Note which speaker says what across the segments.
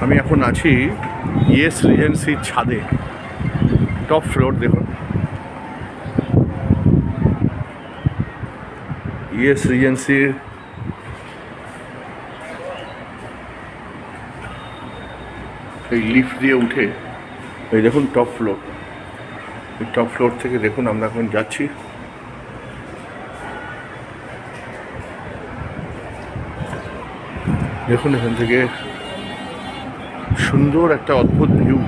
Speaker 1: আমি এখন আছি ইয়েস রিজেন্সির ছাদে, টপ ফ্লোর। দেখুন, ইয়েস রিজেন্সির এই লিফট দিয়ে উঠে এই দেখুন টপ ফ্লোর। এই টপ ফ্লোর থেকে দেখুন আমরা এখন যাচ্ছি। দেখুন এখান থেকে সুন্দর একটা অদ্ভুত ভিউ,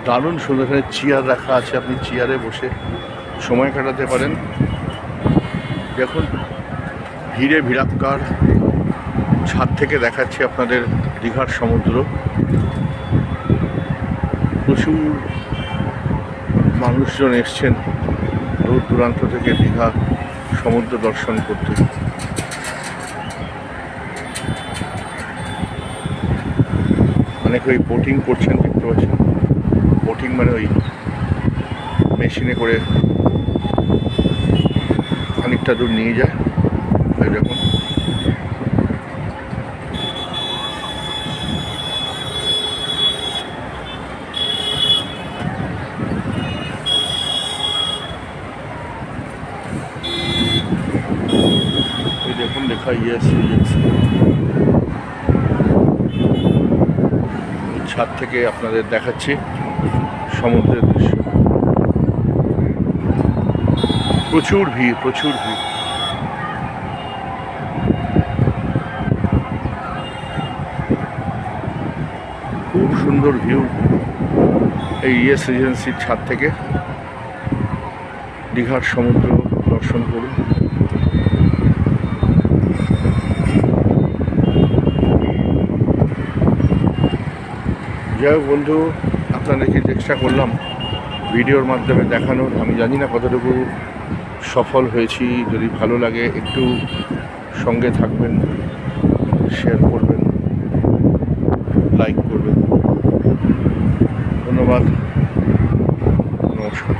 Speaker 1: দারুণ সুন্দর। এখানে চেয়ার রাখা আছে, আপনি চেয়ারে বসে সময় কাটাতে পারেন। দেখুন ভিড়ে ভিড়াক্কার ছাদ থেকে দেখাচ্ছি আপনাদের দীঘার সমুদ্র। প্রচুর মানুষজন এসছেন দূর দূরান্ত থেকে দীঘা সমুদ্র দর্শন করতে। অনেকে ওই বোটিং করছেন, দেখতে পাচ্ছেন। বোটিং মানে ওই মেশিনে করে খানিকটা দূর নিয়ে যায়। এই দেখুন দেখুন লেখা ইয়েস রিজেন্সি। ছাদ থেকে আপনাদের দেখাচ্ছি সমুদ্রের দৃশ্য। প্রচুর ভিড়, প্রচুর ভিড়। খুব সুন্দর ভিউ এই ইয়েস রিজেন্সির ছাদ থেকে। দীঘার সমুদ্র দর্শন করুন। যাই হোক বন্ধু, আপনাদেরকে চেষ্টা করলাম ভিডিওর মাধ্যমে দেখানোর। আমি জানি না কতটুকু সফল হয়েছি। যদি ভালো লাগে একটু সঙ্গে থাকবেন, শেয়ার করবেন, লাইক করবেন। ধন্যবাদ, নমস্কার।